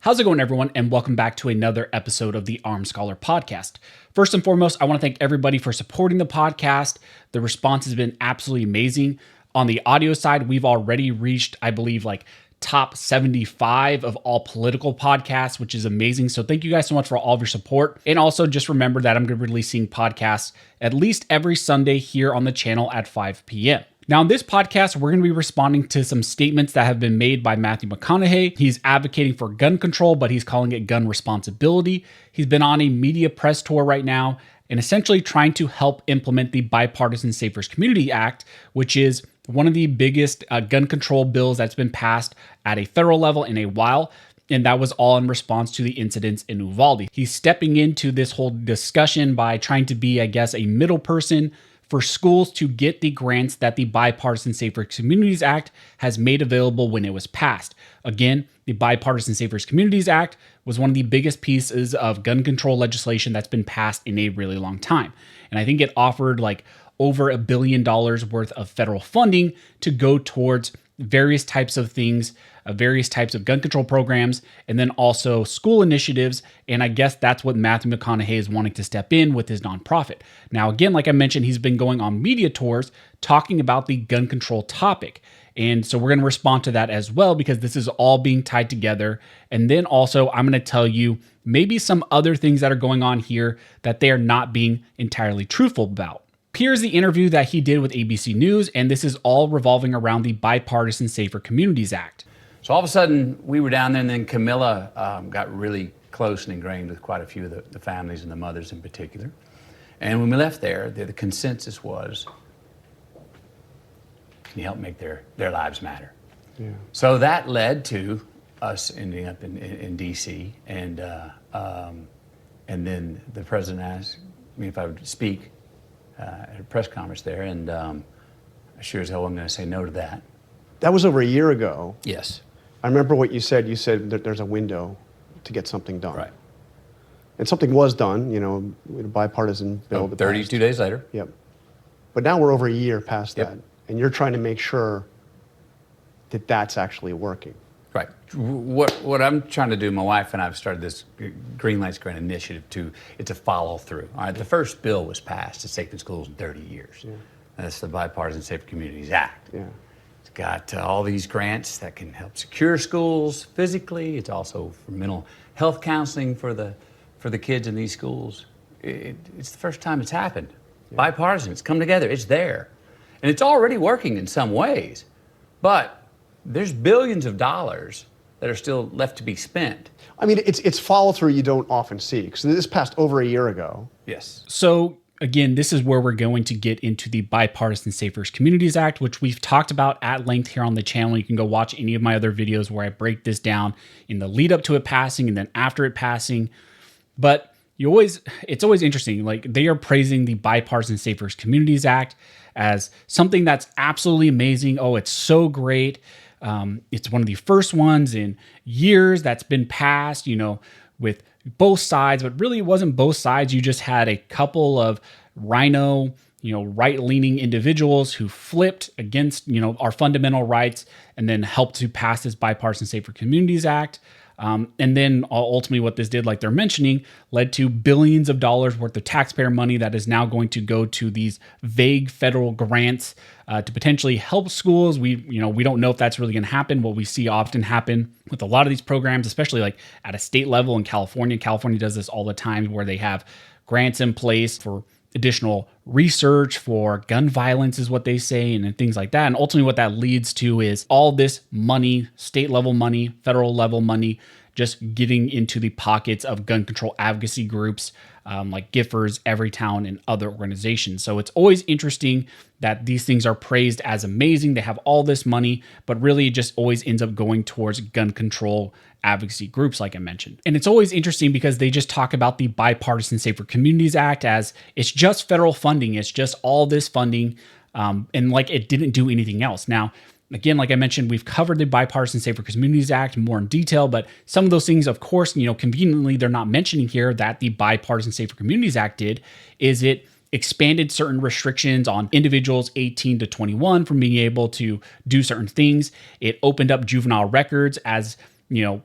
How's it going, everyone? And welcome back to another episode of the Armed Scholar Podcast. First and foremost, I want to thank everybody for supporting the podcast. The response has been absolutely amazing. On the audio side, we've already reached, I believe, like top 75 of all political podcasts, which is amazing. So thank you guys so much for all of your support. And also just remember that I'm going to be releasing podcasts at least every Sunday here on the channel at 5 p.m. Now, in this podcast, we're going to be responding to some statements that have been made by Mathew McConaughey. He's advocating for gun control, but he's calling it gun responsibility. He's been on a media press tour right now and essentially trying to help implement the Bipartisan Safer Communities Act, which is one of the biggest gun control bills that's been passed at a federal level in a while. And that was all in response to the incidents in Uvalde. He's stepping into this whole discussion by trying to be, I guess, a middle person for schools to get the grants that the Bipartisan Safer Communities Act has made available when it was passed. Again, the Bipartisan Safer Communities Act was one of the biggest pieces of gun control legislation that's been passed in a really long time. And I think it offered like over $1 billion worth of federal funding to go towards various types of things, various types of gun control programs, and then also school initiatives. And I guess that's what Mathew McConaughey is wanting to step in with his nonprofit. Now, again, like I mentioned, he's been going on media tours talking about the gun control topic. And so we're going to respond to that as well, because this is all being tied together. And then also I'm going to tell you maybe some other things that are going on here that they are not being entirely truthful about. Here's the interview that he did with ABC News, and this is all revolving around the Bipartisan Safer Communities Act. So all of a sudden, we were down there, and then Camilla got really close and ingrained with quite a few of the families and the mothers in particular. And when we left there, the consensus was, can you help make their lives matter? Yeah. So that led to us ending up in D.C., and then the president asked me if I would speak at a press conference there, and I sure as hell wasn't going to say no to that. That was over a year ago. Yes. I remember what you said. You said that there's a window to get something done. Right. And something was done, a bipartisan bill. 32 days later. Yep. But now we're over a year past Yep. that, and you're trying to make sure that that's actually working. Right. What I'm trying to do, my wife and I have started this Green Lights Grant initiative it's a follow through. All right. The first bill was passed to safe in schools in 30 years. Yeah. That's the Bipartisan Safer Communities Act. Yeah. It's got all these grants that can help secure schools physically. It's also for mental health counseling for the kids in these schools. It's the first time it's happened. Yeah. Bipartisan. It's come together. It's there. And it's already working in some ways. But there's billions of dollars that are still left to be spent. I mean, it's follow through you don't often see, because this passed over a year ago. Yes. So again, this is where we're going to get into the Bipartisan Safer Communities Act, which we've talked about at length here on the channel. You can go watch any of my other videos where I break this down in the lead up to it passing and then after it passing. But it's always interesting. Like, they are praising the Bipartisan Safer Communities Act as something that's absolutely amazing. Oh, it's so great. It's one of the first ones in years that's been passed, with both sides, but really it wasn't both sides. You just had a couple of rhino, right-leaning individuals who flipped against, our fundamental rights and then helped to pass this Bipartisan Safer Communities Act. And then ultimately what this did, like they're mentioning, led to billions of dollars worth of taxpayer money that is now going to go to these vague federal grants to potentially help schools. We don't know if that's really going to happen. What we see often happen with a lot of these programs, especially like at a state level in California. California does this all the time, where they have grants in place for additional research for gun violence, is what they say, and things like that. And ultimately what that leads to is all this money, state level money, federal level money, just getting into the pockets of gun control advocacy groups like Giffords, Everytown, and other organizations. So it's always interesting that these things are praised as amazing. They have all this money, but really it just always ends up going towards gun control advocacy groups, like I mentioned. And it's always interesting because they just talk about the Bipartisan Safer Communities Act as it's just federal funding. It's just all this funding, and like it didn't do anything else. Now, again, like I mentioned, we've covered the Bipartisan Safer Communities Act more in detail, but some of those things, of course, conveniently, they're not mentioning here that the Bipartisan Safer Communities Act did, is it expanded certain restrictions on individuals 18 to 21 from being able to do certain things. It opened up juvenile records as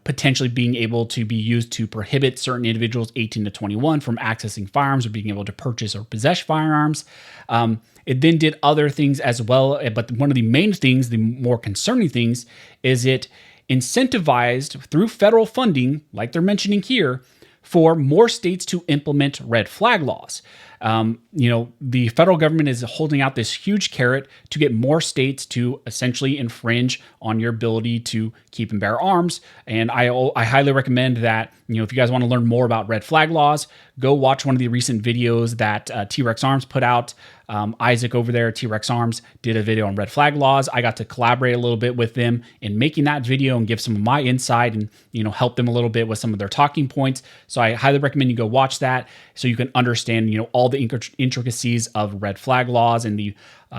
potentially being able to be used to prohibit certain individuals 18 to 21 from accessing firearms or being able to purchase or possess firearms. It then did other things as well, but one of the main things, the more concerning things, is it incentivized through federal funding, like they're mentioning here, for more states to implement red flag laws. The federal government is holding out this huge carrot to get more states to essentially infringe on your ability to keep and bear arms. And I highly recommend that, if you guys want to learn more about red flag laws, go watch one of the recent videos that T-Rex Arms put out. Isaac over there at T-Rex Arms did a video on red flag laws. I got to collaborate a little bit with them in making that video and give some of my insight and, help them a little bit with some of their talking points. So I highly recommend you go watch that so you can understand, all the intricacies of red flag laws and the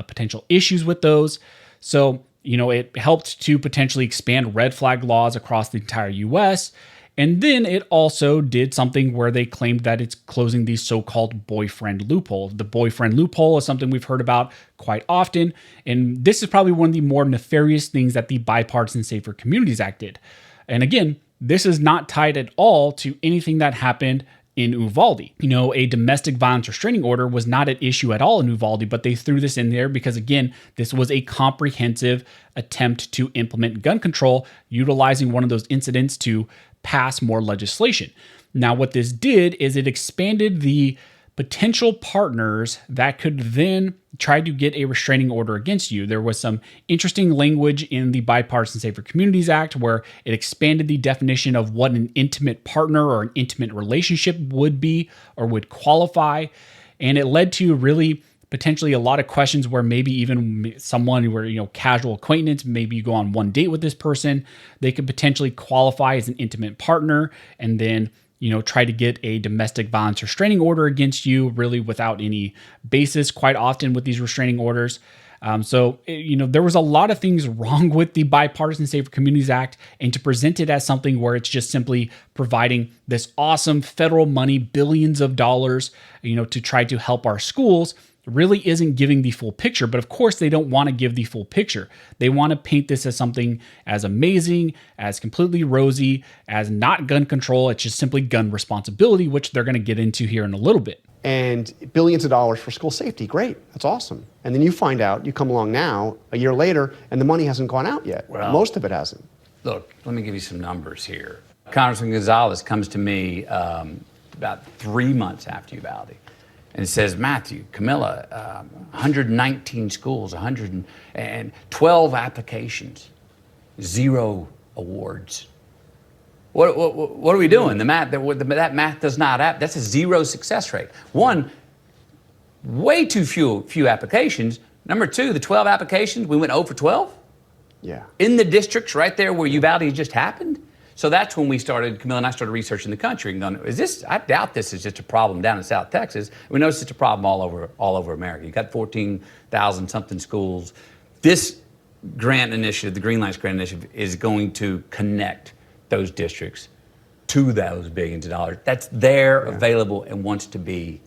potential issues with those. So, it helped to potentially expand red flag laws across the entire US. And then it also did something where they claimed that it's closing the so-called boyfriend loophole. The boyfriend loophole is something we've heard about quite often. And this is probably one of the more nefarious things that the Bipartisan Safer Communities Act did. And again, this is not tied at all to anything that happened in Uvalde. A domestic violence restraining order was not at issue at all in Uvalde, but they threw this in there because, again, this was a comprehensive attempt to implement gun control, utilizing one of those incidents to pass more legislation. Now, what this did is it expanded the potential partners that could then try to get a restraining order against you. There was some interesting language in the Bipartisan Safer Communities Act where it expanded the definition of what an intimate partner or an intimate relationship would be or would qualify. And it led to really potentially a lot of questions where maybe even someone where, casual acquaintance, maybe you go on one date with this person, they could potentially qualify as an intimate partner and then, try to get a domestic violence restraining order against you really without any basis quite often with these restraining orders. There was a lot of things wrong with the Bipartisan Safer Communities Act, and to present it as something where it's just simply providing this awesome federal money, billions of dollars, to try to help our schools really isn't giving the full picture. But of course, they don't want to give the full picture. They want to paint this as something as amazing, as completely rosy, as not gun control. It's just simply gun responsibility, which they're going to get into here in a little bit. And billions of dollars for school safety. Great. That's awesome. And then you find out, you come along now, a year later, and the money hasn't gone out yet. Well, most of it hasn't. Look, let me give you some numbers here. Congressman Gonzalez comes to me about 3 months after Uvalde. And says, Matthew, Camilla, 119 schools, 112 applications, 0 awards. What are we doing? That math does not happen. That's a 0 success rate. One, way too few applications. Number two, the 12 applications, we went 0 for 12? Yeah. In the districts right there where Uvalde just happened? So that's when Camilla and I started researching the country and going, I doubt this is just a problem down in South Texas. We know it's just a problem all over America. You've got 14,000 something schools. This grant initiative, the Green Lights Grant Initiative, is going to connect those districts to those billions of dollars. That's there, available, and wants to be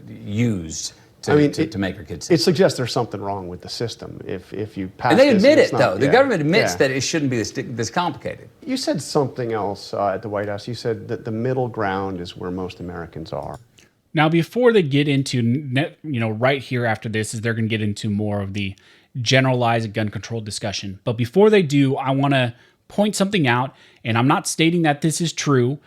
used to make our kids safe. It suggests there's something wrong with the system. If you pass and they admit this, it, though. The government admits that it shouldn't be this complicated. You said something else at the White House. You said that the middle ground is where most Americans are. Now, before they get into, right here after this, is they're going to get into more of the generalized gun control discussion. But before they do, I want to point something out, and I'm not stating that this is true.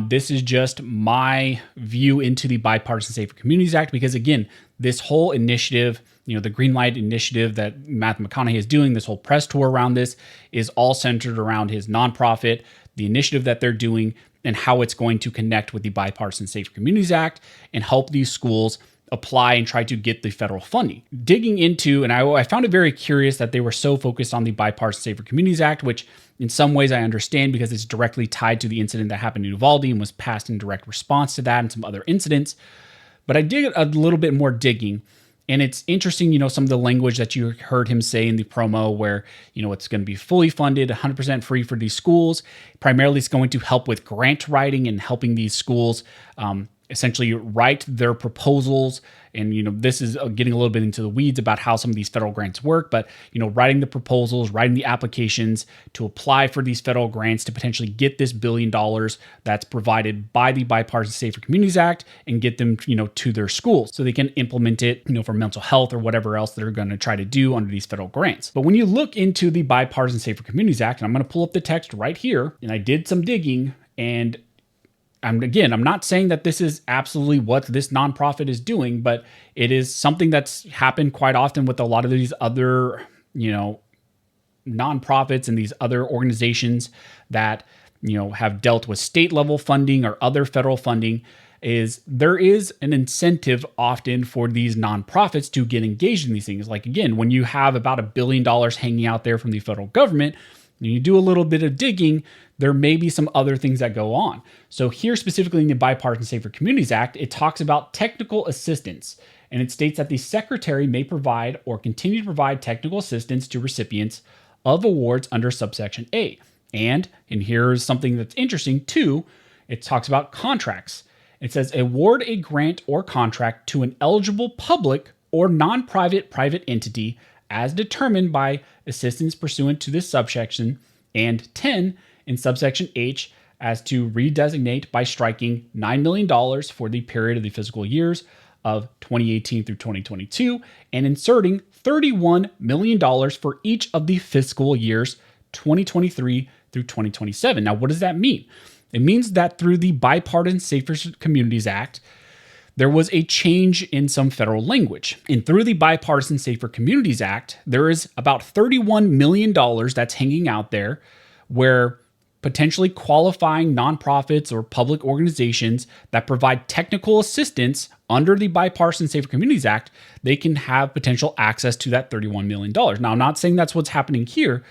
This is just my view into the Bipartisan Safer Communities Act, because again, this whole initiative, the Green Light Initiative that Mathew McConaughey is doing, this whole press tour around this is all centered around his nonprofit, the initiative that they're doing, and how it's going to connect with the Bipartisan Safer Communities Act and help these schools apply and try to get the federal funding. Digging into, and I found it very curious that they were so focused on the Bipartisan Safer Communities Act, which in some ways I understand because it's directly tied to the incident that happened in Uvalde and was passed in direct response to that and some other incidents. But I did a little bit more digging, and it's interesting, some of the language that you heard him say in the promo where, it's going to be fully funded, 100% free for these schools. Primarily, it's going to help with grant writing and helping these schools essentially write their proposals. And, this is getting a little bit into the weeds about how some of these federal grants work, but, writing the proposals, writing the applications to apply for these federal grants to potentially get this $1 billion that's provided by the Bipartisan Safer Communities Act and get them, to their schools so they can implement it, for mental health or whatever else they're going to try to do under these federal grants. But when you look into the Bipartisan Safer Communities Act, and I'm going to pull up the text right here, and I did some digging, and I'm not saying that this is absolutely what this nonprofit is doing, but it is something that's happened quite often with a lot of these other, nonprofits and these other organizations that, have dealt with state level funding or other federal funding. Is there is an incentive often for these nonprofits to get engaged in these things. Like, again, when you have about $1 billion hanging out there from the federal government, you do a little bit of digging, there may be some other things that go on. So here specifically in the Bipartisan Safer Communities Act, it talks about technical assistance. And it states that the secretary may provide or continue to provide technical assistance to recipients of awards under subsection A. And here's something that's interesting too, it talks about contracts. It says award a grant or contract to an eligible public or non-private private entity as determined by assistance pursuant to this subsection, and 10 in subsection H as to redesignate by striking $9 million for the period of the fiscal years of 2018 through 2022 and inserting $31 million for each of the fiscal years 2023 through 2027. Now, what does that mean? It means that through the Bipartisan Safer Communities Act, there was a change in some federal language. And through the Bipartisan Safer Communities Act, there is about $31 million that's hanging out there where potentially qualifying nonprofits or public organizations that provide technical assistance under the Bipartisan Safer Communities Act, they can have potential access to that $31 million. Now, I'm not saying that's what's happening here,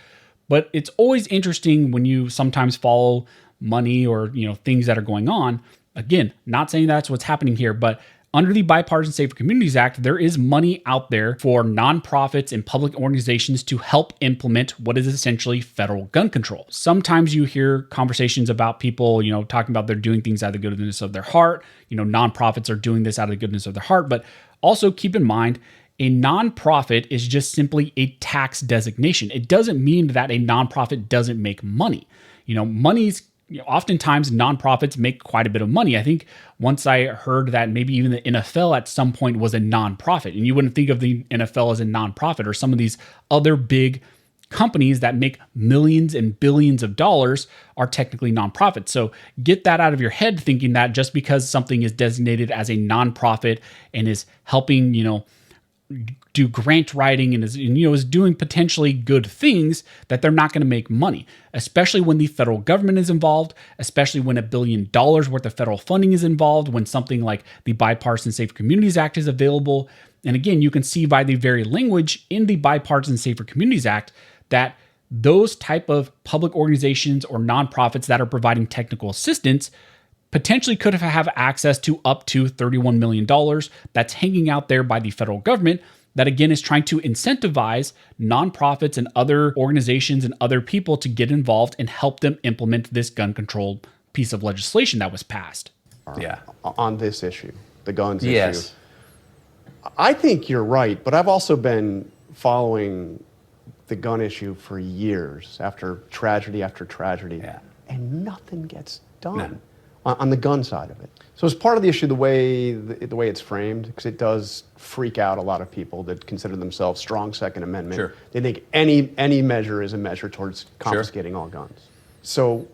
but it's always interesting when you sometimes follow money or things that are going on. Again, not saying that's what's happening here, but under the Bipartisan Safer Communities Act, there is money out there for nonprofits and public organizations to help implement what is essentially federal gun control. Sometimes you hear conversations about people, talking about they're doing things out of the goodness of their heart. Nonprofits are doing this out of the goodness of their heart, but also keep in mind, a nonprofit is just simply a tax designation. It doesn't mean that a nonprofit doesn't make money. Oftentimes nonprofits make quite a bit of money. I think once I heard that maybe even the NFL at some point was a nonprofit, and you wouldn't think of the NFL as a nonprofit, or some of these other big companies that make millions and billions of dollars are technically nonprofits. So get that out of your head, thinking that just because something is designated as a nonprofit and is helping, do grant writing and is doing potentially good things, that they're not going to make money, especially when the federal government is involved, especially when $1 billion worth of federal funding is involved, when something like the Bipartisan Safer Communities Act is available. And again, you can see by the very language in the Bipartisan Safer Communities Act that those type of public organizations or nonprofits that are providing technical assistance potentially could have access to up to $31 million that's hanging out there by the federal government that, again, is trying to incentivize nonprofits and other organizations and other people to get involved and help them implement this gun control piece of legislation that was passed. Yeah. On this issue, the guns yes. issue. I think you're right, but I've also been following the gun issue for years after tragedy, and nothing gets done. No. On the gun side of it. So as part of the issue, the way it's framed, because it does freak out a lot of people that consider themselves strong Second Amendment. Sure. They think any measure is a measure towards confiscating all guns. So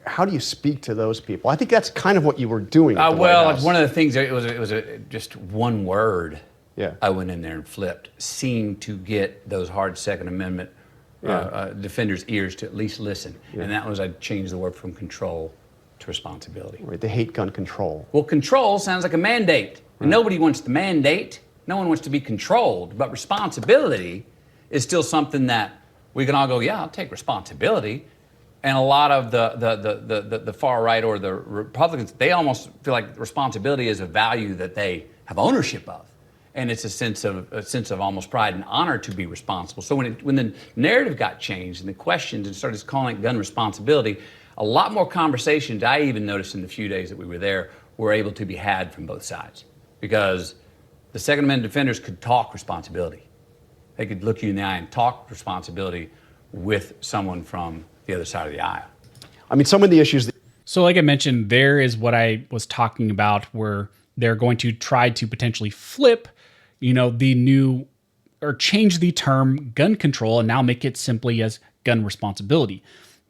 how do you speak to those people? I think that's kind of what you were doing at the White House. One of the things, it was just one word. Yeah. I went in there and flipped, seemed to get those hard Second Amendment defenders' ears to at least listen. Yeah. And that was, I changed the word from control to responsibility. Right, they hate gun control. Well, control sounds like a mandate. And nobody wants to mandate. No one wants to be controlled. But responsibility is still something that we can all go, yeah, I'll take responsibility. And a lot of the far right or the Republicans, they almost feel like responsibility is a value that they have ownership of. And it's a sense of almost pride and honor to be responsible. So when the narrative got changed and the questions and started calling it gun responsibility, a lot more conversations I even noticed in the few days that we were there were able to be had from both sides, because the Second Amendment defenders could talk responsibility. They could look you in the eye and talk responsibility with someone from the other side of the aisle. I mean, some of the issues. So like I mentioned, there is what I was talking about, where they're going to try to potentially flip, the new, or change the term gun control and now make it simply as gun responsibility.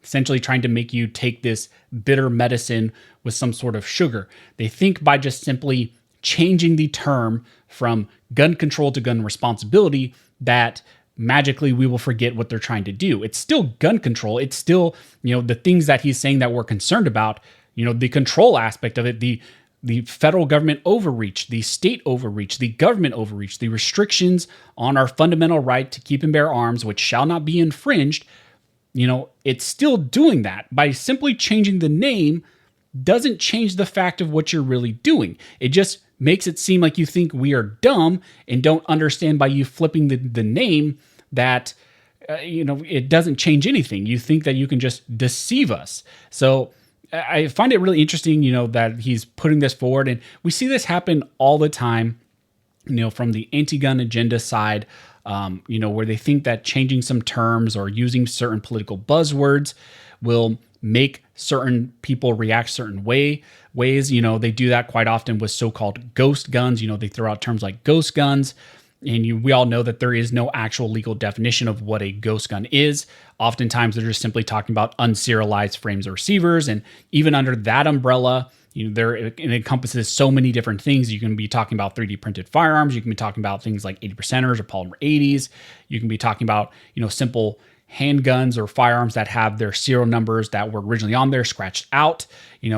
Essentially trying to make you take this bitter medicine with some sort of sugar. They think by just simply changing the term from gun control to gun responsibility that magically we will forget what they're trying to do. It's still gun control. It's still, the things that he's saying that we're concerned about, the control aspect of it, the federal government overreach, the state overreach, the government overreach, the restrictions on our fundamental right to keep and bear arms, which shall not be infringed. It's still doing that. By simply changing the name doesn't change the fact of what you're really doing. It just makes it seem like you think we are dumb and don't understand by you flipping the name that, it doesn't change anything. You think that you can just deceive us. So I find it really interesting, that he's putting this forward. And we see this happen all the time, from the anti-gun agenda side, where they think that changing some terms or using certain political buzzwords will make certain people react certain ways. They do that quite often with so-called ghost guns. They throw out terms like ghost guns. And we all know that there is no actual legal definition of what a ghost gun is. Oftentimes, they're just simply talking about unserialized frames or receivers. And even under that umbrella, it encompasses so many different things. You can be talking about 3D printed firearms. You can be talking about things like 80%ers or polymer 80s. You can be talking about, simple handguns or firearms that have their serial numbers that were originally on there scratched out.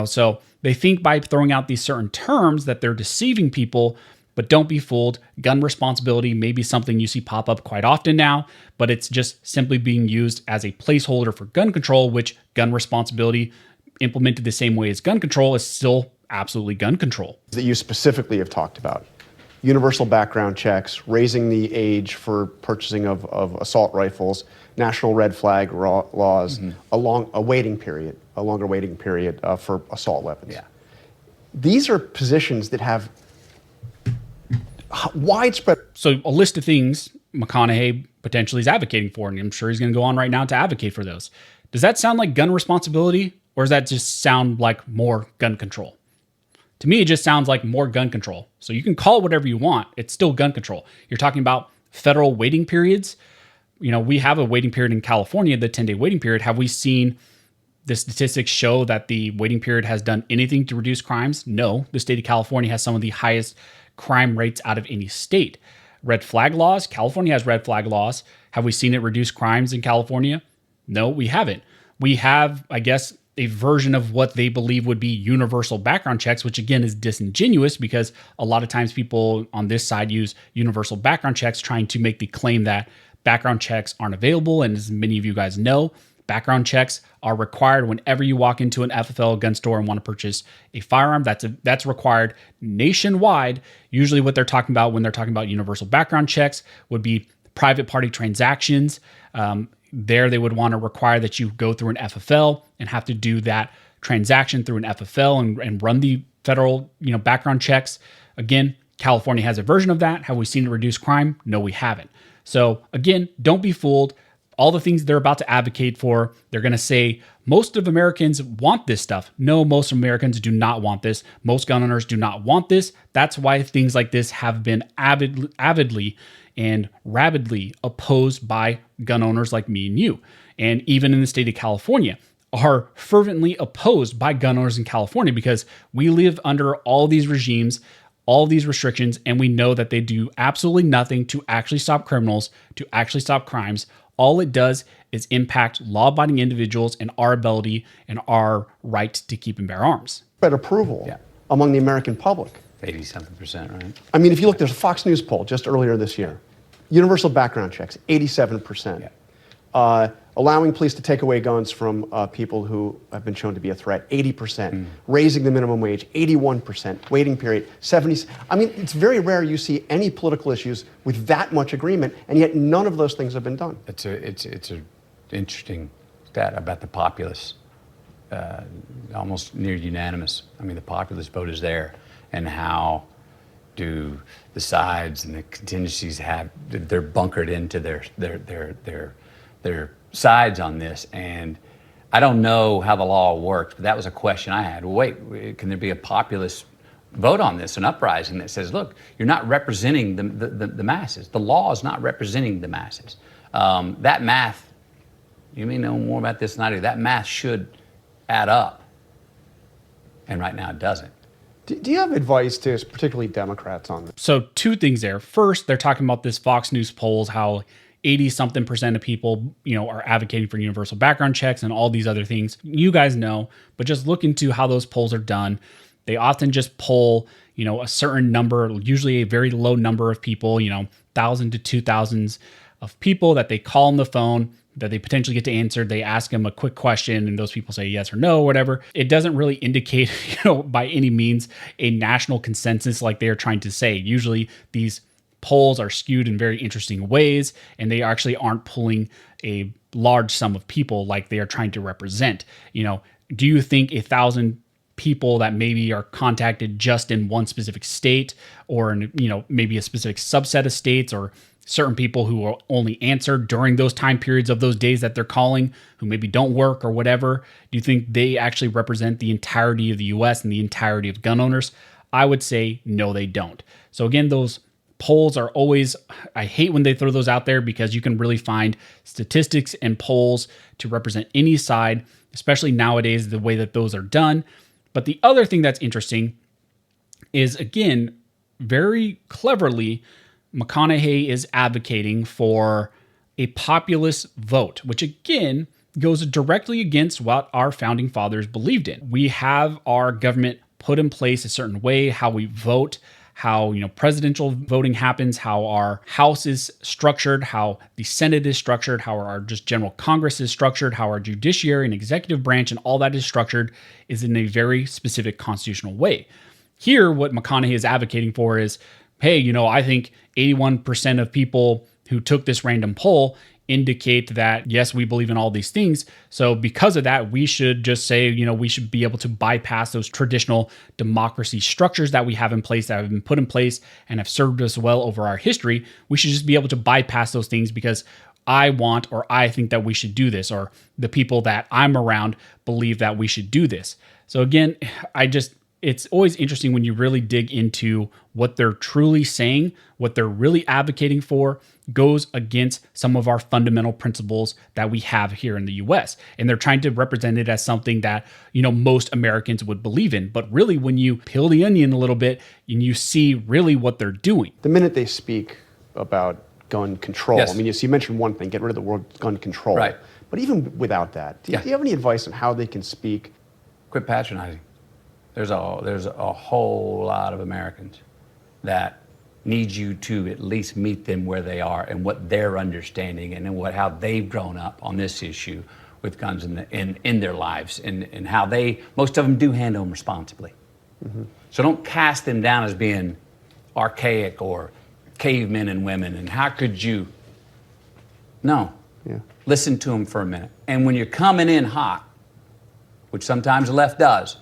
So they think by throwing out these certain terms that they're deceiving people. But don't be fooled. Gun responsibility may be something you see pop up quite often now, but it's just simply being used as a placeholder for gun control, which gun responsibility implemented the same way as gun control is still absolutely gun control. That you specifically have talked about. Universal background checks, raising the age for purchasing of assault rifles, national red flag laws, a longer waiting period for assault weapons. Yeah. These are positions that have widespread. So a list of things McConaughey potentially is advocating for, and I'm sure he's going to go on right now to advocate for those. Does that sound like gun responsibility, or does that just sound like more gun control? To me, it just sounds like more gun control. So you can call it whatever you want. It's still gun control. You're talking about federal waiting periods. We have a waiting period in California, the 10-day waiting period. Have we seen the statistics show that the waiting period has done anything to reduce crimes? No. The state of California has some of the highest crime rates out of any state. Red flag laws, California has red flag laws. Have we seen it reduce crimes in California? No, we haven't. We have, I guess, a version of what they believe would be universal background checks, which again is disingenuous because a lot of times people on this side use universal background checks trying to make the claim that background checks aren't available. And as many of you guys know, background checks are required whenever you walk into an FFL gun store and want to purchase a firearm. That's required nationwide. Usually what they're talking about when they're talking about universal background checks would be private party transactions. There they would want to require that you go through an FFL and have to do that transaction through an FFL and run the federal background checks. Again, California has a version of that. Have we seen it reduce crime? No, we haven't. So again, don't be fooled. All the things they're about to advocate for, they're going to say most of Americans want this stuff. No, most Americans do not want this. Most gun owners do not want this. That's why things like this have been avidly and rabidly opposed by gun owners like me and you. And even in the state of California, are fervently opposed by gun owners in California because we live under all these regimes, all these restrictions, and we know that they do absolutely nothing to actually stop criminals, to actually stop crimes. All it does is impact law-abiding individuals and our ability and our right to keep and bear arms. Spread approval among the American public. 80-something%, right? I mean, if you look, there's a Fox News poll just earlier this year. Universal background checks, 87%. Allowing police to take away guns from people who have been shown to be a threat, 80%. Raising the minimum wage, 81%. Waiting period, 70%. I mean, it's very rare you see any political issues with that much agreement, and yet none of those things have been done. It's an interesting stat about the populace. almost near unanimous. I mean, the populist vote is there, and how do the sides and the contingencies have? They're bunkered into their sides on this, and I don't know how the law works, but that was a question I had. Well, wait, can there be a populist vote on this, an uprising that says, look, you're not representing the masses. The law is not representing the masses. That math, you may know more about this than I do, that math should add up. And right now it doesn't. Do you have advice to particularly Democrats on this? So 2 things there. First, they're talking about this Fox News polls, how 80-something% of people, are advocating for universal background checks and all these other things. You guys know, but just look into how those polls are done. They often just poll, a certain number, usually a very low number of people, 1,000 to 2,000 of people that they call on the phone that they potentially get to answer. They ask them a quick question and those people say yes or no, or whatever. It doesn't really indicate, by any means a national consensus like they are trying to say. Usually these polls are skewed in very interesting ways, and they actually aren't pulling a large sum of people like they are trying to represent. Do you think 1,000 people that maybe are contacted just in one specific state, or in, maybe a specific subset of states, or certain people who will only answer during those time periods of those days that they're calling, who maybe don't work or whatever, do you think they actually represent the entirety of the US and the entirety of gun owners? I would say no, they don't. So again, those polls are always, I hate when they throw those out there, because you can really find statistics and polls to represent any side, especially nowadays, the way that those are done. But the other thing that's interesting is, again, very cleverly, McConaughey is advocating for a populist vote, which again goes directly against what our founding fathers believed in. We have our government put in place a certain way, how we vote, how presidential voting happens, how our House is structured, how the Senate is structured, how our just general Congress is structured, how our judiciary and executive branch and all that is structured is in a very specific constitutional way. Here, what McConaughey is advocating for is, hey, I think 81% of people who took this random poll indicate that, yes, we believe in all these things. So because of that, we should just say, we should be able to bypass those traditional democracy structures that we have in place, that have been put in place and have served us well over our history. We should just be able to bypass those things because I want, or I think that we should do this, or the people that I'm around believe that we should do this. So again, it's always interesting when you really dig into what they're truly saying, what they're really advocating for goes against some of our fundamental principles that we have here in the US. And they're trying to represent it as something that, most Americans would believe in. But really, when you peel the onion a little bit and you see really what they're doing. The minute they speak about gun control, Yes. I mean, you mentioned one thing, get rid of the word gun control. Right. But even without that, do you have any advice on how they can speak? Quit patronizing. There's a whole lot of Americans that need you to at least meet them where they are and what they're understanding and how they've grown up on this issue with guns in their lives, and how most of them do handle them responsibly. Mm-hmm. So don't cast them down as being archaic or cavemen and women, and how could you? No. Yeah. Listen to them for a minute. And when you're coming in hot, which sometimes the left does,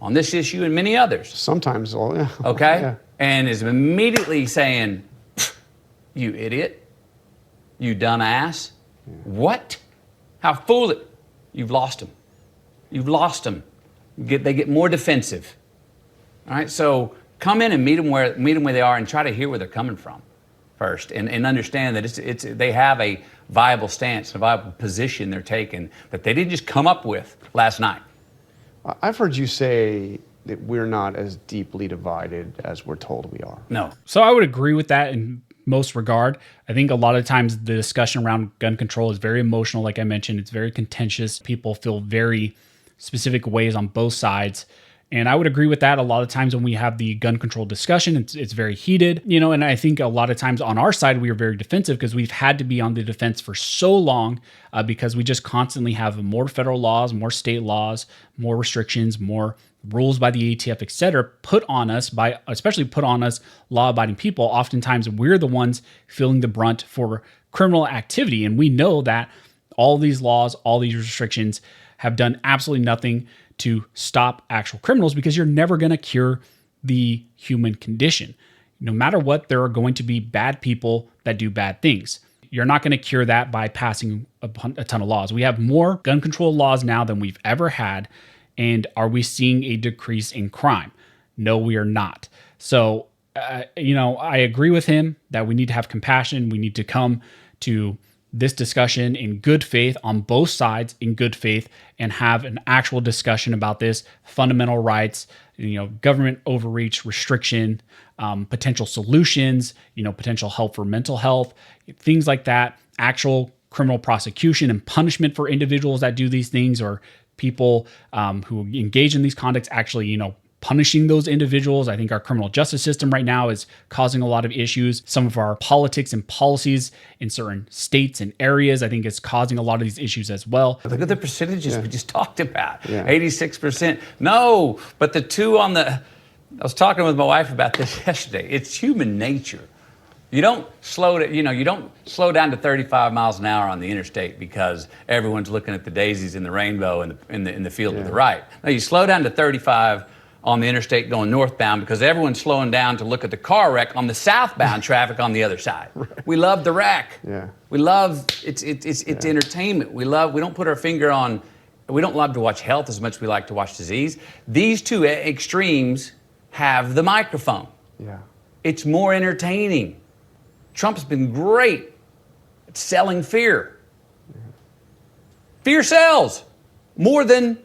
on this issue and many others. Sometimes, yeah. Okay? Yeah. And is immediately saying, you idiot, you dumb ass. Yeah. What? How foolish. You've lost them. You've lost them. They get more defensive. All right? So come in and meet them where they are, and try to hear where they're coming from first, and understand that they have a viable stance, a viable position they're taking that they didn't just come up with last night. I've heard you say that we're not as deeply divided as we're told we are. No. So I would agree with that in most regard. I think a lot of times the discussion around gun control is very emotional. Like I mentioned, it's very contentious. People feel very specific ways on both sides. And I would agree with that. A lot of times when we have the gun control discussion, it's very heated, and I think a lot of times on our side, we are very defensive because we've had to be on the defense for so long because we just constantly have more federal laws, more state laws, more restrictions, more rules by the ATF, et cetera, especially put on us law-abiding people. Oftentimes we're the ones feeling the brunt for criminal activity. And we know that all these laws, all these restrictions have done absolutely nothing to stop actual criminals, because you're never going to cure the human condition. No matter what, there are going to be bad people that do bad things. You're not going to cure that by passing a ton of laws. We have more gun control laws now than we've ever had. And are we seeing a decrease in crime? No, we are not. So, I agree with him that we need to have compassion. We need to come to this discussion in good faith on both sides, in good faith, and have an actual discussion about this, fundamental rights, government overreach, restriction, potential solutions, potential help for mental health, things like that, actual criminal prosecution and punishment for individuals that do these things, or people who engage in these conducts, actually, punishing those individuals. I think our criminal justice system right now is causing a lot of issues. Some of our politics and policies in certain states and areas, I think, is causing a lot of these issues as well. Look at the percentages we just talked about. 86%. No, but the two on the... I was talking with my wife about this yesterday. It's human nature. You don't slow down to 35 miles an hour on the interstate because everyone's looking at the daisies in the rainbow in the field to the right. No, you slow down to 35 on the interstate going northbound because everyone's slowing down to look at the car wreck on the southbound traffic on the other side. Right. We love the wreck. Yeah. We love it's entertainment. We don't put our finger on. We don't love to watch health as much as we like to watch disease. These two extremes have the microphone. Yeah. It's more entertaining. Trump's been great at selling fear. Yeah. Fear sells more than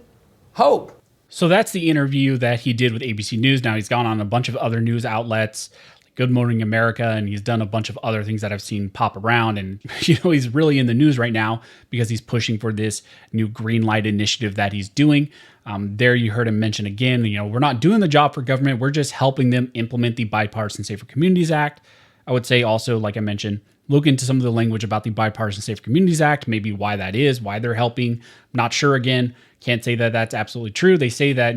hope. So that's the interview that he did with ABC News. Now he's gone on a bunch of other news outlets, like Good Morning America, and he's done a bunch of other things that I've seen pop around. And, he's really in the news right now because he's pushing for this new green light initiative that he's doing. There you heard him mention again, we're not doing the job for government. We're just helping them implement the Bipartisan Safer Communities Act. I would say also, like I mentioned, look into some of the language about the Bipartisan Safer Communities Act, maybe why that is, why they're helping. Not sure again. Can't say that that's absolutely true. They say that,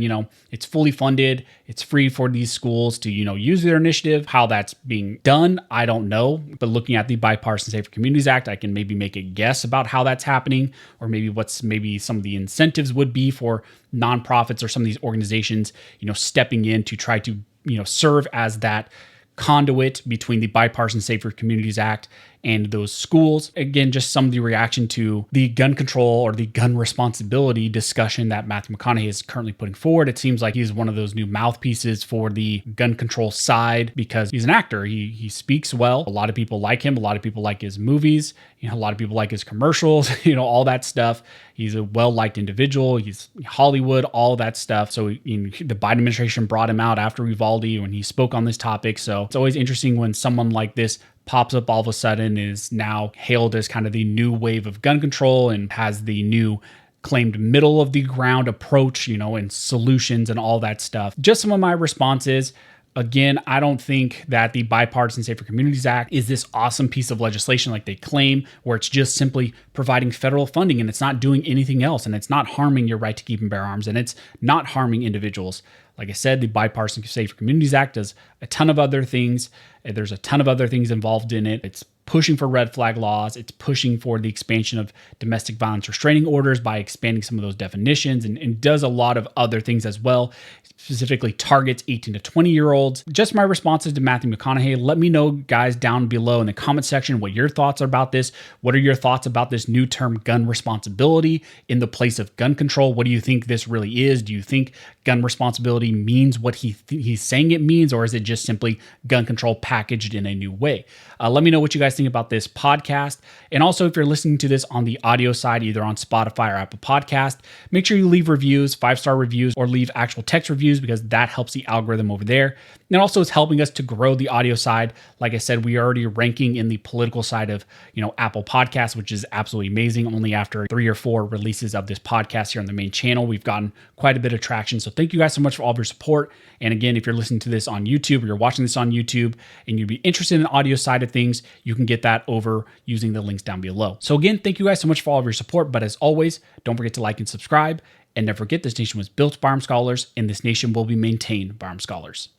it's fully funded. It's free for these schools to, use their initiative. How that's being done, I don't know. But looking at the Bipartisan Safer Communities Act, I can maybe make a guess about how that's happening, or maybe some of the incentives would be for nonprofits or some of these organizations, stepping in to try to, serve as that conduit between the Bipartisan Safer Communities Act and those schools. Again, just some of the reaction to the gun control or the gun responsibility discussion that Mathew McConaughey is currently putting forward. It seems like he's one of those new mouthpieces for the gun control side because he's an actor. He speaks well. A lot of people like him. A lot of people like his movies. A lot of people like his commercials, all that stuff. He's a well-liked individual. He's Hollywood, all that stuff. So the Biden administration brought him out after Uvalde when he spoke on this topic. So it's always interesting when someone like this pops up all of a sudden, is now hailed as kind of the new wave of gun control and has the new claimed middle of the ground approach, and solutions and all that stuff. Just some of my responses. Again, I don't think that the Bipartisan Safer Communities Act is this awesome piece of legislation like they claim, where it's just simply providing federal funding and it's not doing anything else, and it's not harming your right to keep and bear arms, and it's not harming individuals. Like I said, the Bipartisan Safer Communities Act does a ton of other things. There's a ton of other things involved in it. It's pushing for red flag laws. It's pushing for the expansion of domestic violence restraining orders by expanding some of those definitions, and does a lot of other things as well. Specifically targets 18 to 20-year-olds. Just my responses to Mathew McConaughey. Let me know, guys, down below in the comment section what your thoughts are about this. What are your thoughts about this new term, gun responsibility, in the place of gun control? What do you think this really is? Do you think gun responsibility means what he's saying it means, or is it just simply gun control packaged in a new way? Let me know what you guys think about this podcast. And also, if you're listening to this on the audio side, either on Spotify or Apple Podcast, make sure you leave reviews, 5-star reviews, or leave actual text reviews, because that helps the algorithm over there. And also, it's helping us to grow the audio side. Like I said, we are already ranking in the political side of, Apple Podcasts, which is absolutely amazing. Only after 3 or 4 releases of this podcast here on the main channel, we've gotten quite a bit of traction. So thank you guys so much for all of your support. And again, if you're listening to this on YouTube, or you're watching this on YouTube, and you'd be interested in the audio side of things, you can get that over using the links down below. So again, thank you guys so much for all of your support. But as always, don't forget to like and subscribe. And never forget, this nation was built by armed scholars, and this nation will be maintained by armed scholars.